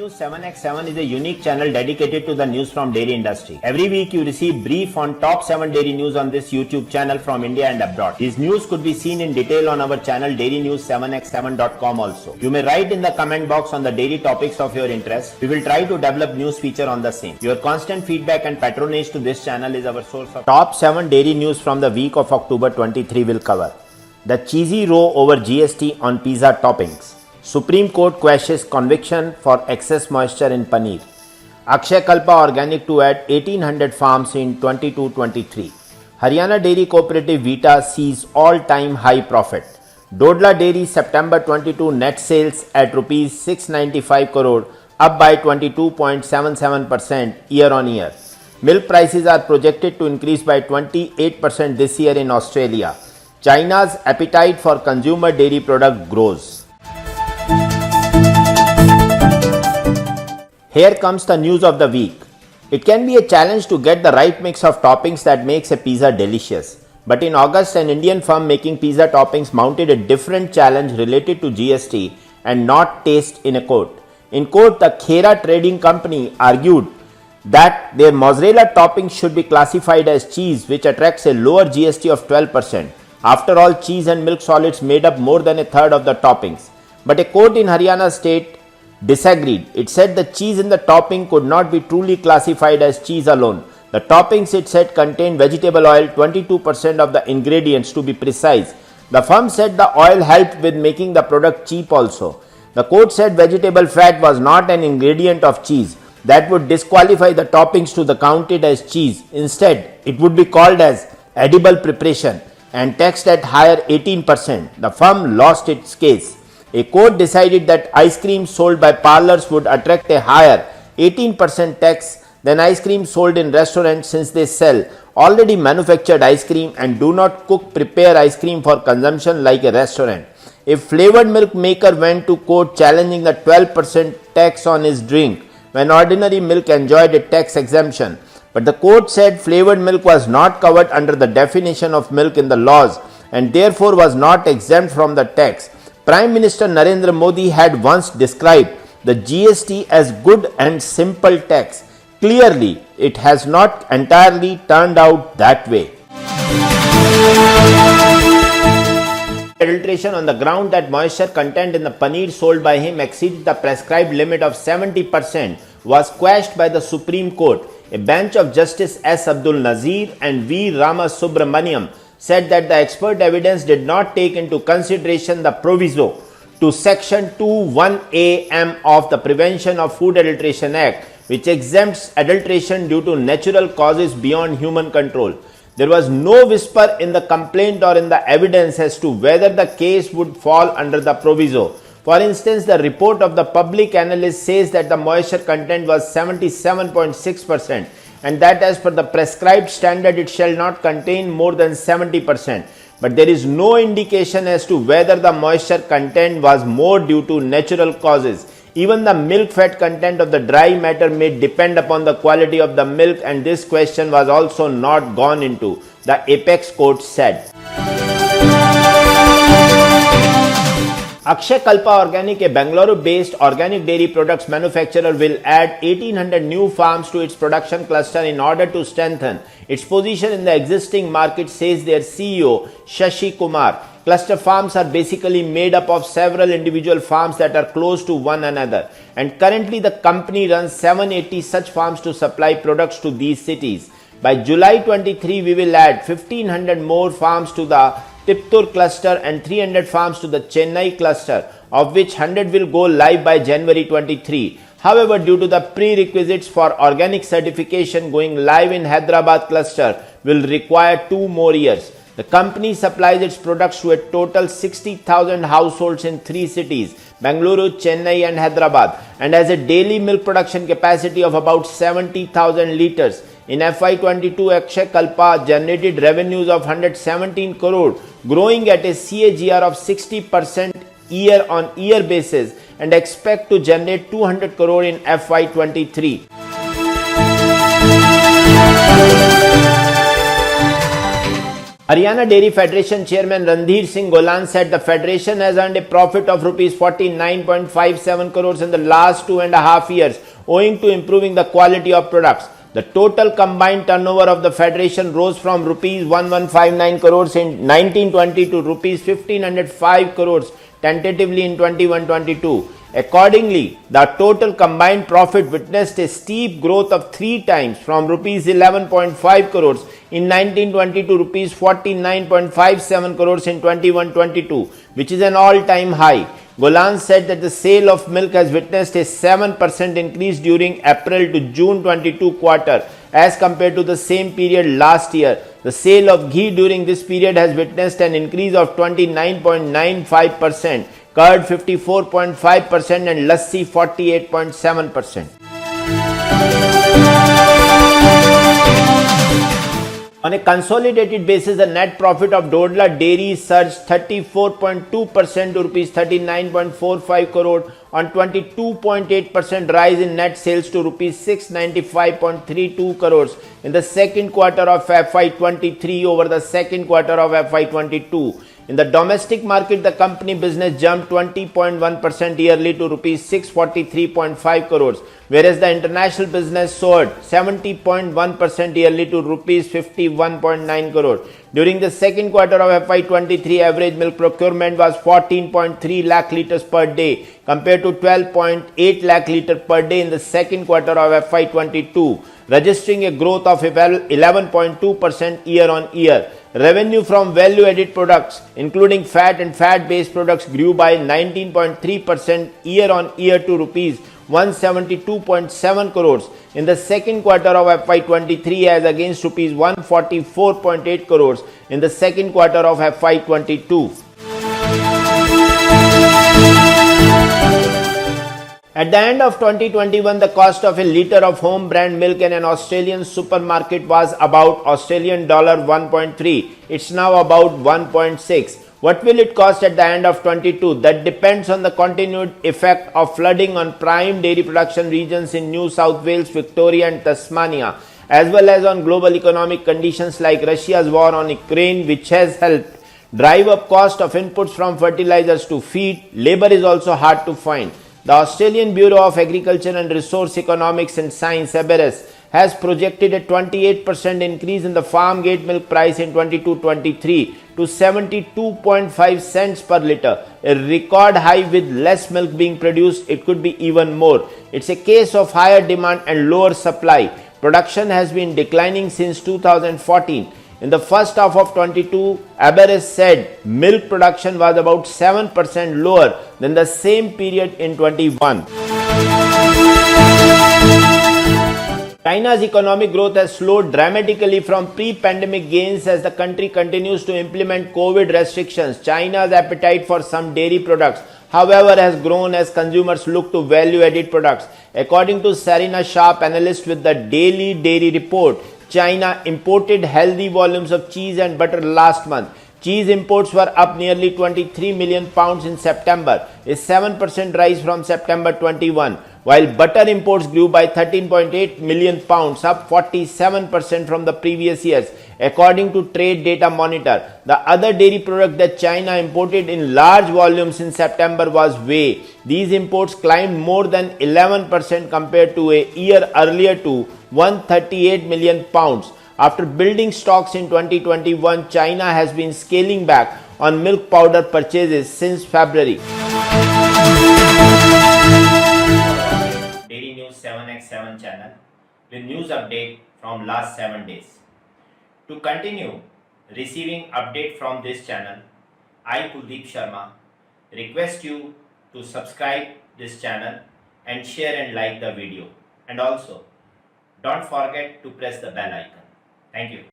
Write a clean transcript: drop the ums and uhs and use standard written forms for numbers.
News 7x7 is a unique channel dedicated to the news from dairy industry. Every week you receive brief on top 7 dairy news on this YouTube channel from India and abroad. These news could be seen in detail on our channel dairynews7x7.com also. You may write in the comment box on the dairy topics of your interest. We will try to develop news feature on the same. Your constant feedback and patronage to this channel is our source of top 7 dairy news from the week of October 23 will cover. The cheesy row over GST on pizza toppings. Supreme Court quashes conviction for excess moisture in paneer. Akshayakalpa Organic to add 1800 farms in 22-23. Haryana Dairy Cooperative Vita sees all-time high profit. Dodla Dairy September 22 net sales at Rs 695 crore, up by 22.77% year on year. Milk prices are projected to increase by 28% this year in Australia. China's appetite for consumer dairy product grows. Here comes the news of the week. It can be a challenge to get the right mix of toppings that makes a pizza delicious. But in August, an Indian firm making pizza toppings mounted a different challenge related to GST and not taste in a court. In court, the Khera Trading Company argued that their mozzarella toppings should be classified as cheese, which attracts a lower GST of 12%. After all, cheese and milk solids made up more than a third of the toppings. But a court in Haryana state disagreed. It said the cheese in the topping could not be truly classified as cheese alone. The toppings, it said, contained vegetable oil, 22% of the ingredients to be precise. The firm said the oil helped with making the product cheap also. The court said vegetable fat was not an ingredient of cheese. That would disqualify the toppings to the counted as cheese. Instead, it would be called as edible preparation and taxed at higher 18%. The firm lost its case. A court decided that ice cream sold by parlors would attract a higher 18% tax than ice cream sold in restaurants, since they sell already manufactured ice cream and do not prepare ice cream for consumption like a restaurant. A flavored milk maker went to court challenging the 12% tax on his drink when ordinary milk enjoyed a tax exemption. But the court said flavored milk was not covered under the definition of milk in the laws and therefore was not exempt from the tax. Prime Minister Narendra Modi had once described the GST as good and simple tax. Clearly, it has not entirely turned out that way. Adulteration on the ground that moisture content in the paneer sold by him exceeded the prescribed limit of 70% was quashed by the Supreme Court. A bench of Justice S. Abdul Nazir and V. Rama Subramaniam said that the expert evidence did not take into consideration the proviso to Section 21A(m) of the Prevention of Food Adulteration Act, which exempts adulteration due to natural causes beyond human control. There was no whisper in the complaint or in the evidence as to whether the case would fall under the proviso. For instance, the report of the public analyst says that the moisture content was 77.6%. and that as per the prescribed standard it shall not contain more than 70%. But there is no indication as to whether the moisture content was more due to natural causes. Even the milk fat content of the dry matter may depend upon the quality of the milk, and this question was also not gone into, the apex court said. Akshayakalpa Organic, a Bangalore-based organic dairy products manufacturer, will add 1800 new farms to its production cluster in order to strengthen its position in the existing market, says their CEO Shashi Kumar. Cluster farms are basically made up of several individual farms that are close to one another, and currently the company runs 780 such farms to supply products to these cities. By July 23, we will add 1500 more farms to the Tiptur cluster and 300 farms to the Chennai cluster, of which 100 will go live by January 23. However, due to the prerequisites for organic certification, going live in Hyderabad cluster will require 2 more years. The company supplies its products to a total 60,000 households in 3 cities, Bengaluru, Chennai and Hyderabad, and has a daily milk production capacity of about 70,000 litres. In FY22, Akshayakalpa generated revenues of 117 crore, growing at a CAGR of 60% year-on-year basis, and expect to generate 200 crore in FY23. Haryana Dairy Federation Chairman Randhir Singh Golan said the federation has earned a profit of rupees 49.57 crores in the last 2.5 years, owing to improving the quality of products. The total combined turnover of the federation rose from rupees 1159 crores in 1920 to rupees 1505 crores tentatively in 21-22. Accordingly, the total combined profit witnessed a steep growth of 3 times from rupees 11.5 crores in 1920 to rupees 49.57 crores in 21-22, which is an all-time high. Golan said that the sale of milk has witnessed a 7% increase during April to June 22 quarter as compared to the same period last year. The sale of ghee during this period has witnessed an increase of 29.95%, curd 54.5% and lassi 48.7%. On a consolidated basis, the net profit of Dodla Dairy surged 34.2% to rupees 39.45 crore on 22.8% rise in net sales to rupees 695.32 crores in the second quarter of FY23 over the second quarter of FY22. In the domestic market, the company business jumped 20.1% yearly to rupees 643.5 crores, whereas the international business soared 70.1% yearly to rupees 51.9 crore. During the second quarter of FY23, average milk procurement was 14.3 lakh liters per day compared to 12.8 lakh liters per day in the second quarter of FY22, registering a growth of 11.2% year on year. Revenue from value-added products, including fat and fat-based products, grew by 19.3% year on year to rupees 172.7 crores in the second quarter of FY23 as against rupees 144.8 crores in the second quarter of FY22. At the end of 2021, the cost of a litre of home brand milk in an Australian supermarket was about Australian dollar 1.3. It's now about 1.6. What will it cost at the end of 22? That depends on the continued effect of flooding on prime dairy production regions in New South Wales, Victoria and Tasmania, as well as on global economic conditions like Russia's war on Ukraine, which has helped drive up cost of inputs from fertilizers to feed. Labor is also hard to find. The Australian Bureau of Agriculture and Resource Economics and Science (ABARES) has projected a 28% increase in the farm gate milk price in 22-23 to 72.5 cents per litre, a record high. With less milk being produced, it could be even more. It's a case of higher demand and lower supply. Production has been declining since 2014. In the first half of 22, ABARES said milk production was about 7% lower than the same period in 21. China's economic growth has slowed dramatically from pre-pandemic gains as the country continues to implement COVID restrictions. China's appetite for some dairy products, however, has grown as consumers look to value-added products. According to Sarina Sharp, analyst with the Daily Dairy Report, China imported healthy volumes of cheese and butter last month. Cheese imports were up nearly 23 million pounds in September, a 7% rise from September 21, while butter imports grew by 13.8 million pounds, up 47% from the previous years, according to Trade Data Monitor. The other dairy product that China imported in large volumes in September was whey. These imports climbed more than 11% compared to a year earlier to 138 million pounds. After building stocks in 2021, China has been scaling back on milk powder purchases since February. Dairy News 7x7 channel with news update from last 7 days. To continue receiving update from this channel, I, Kuldeep Sharma, request you to subscribe this channel and share and like the video. And also, don't forget to press the bell icon. Thank you.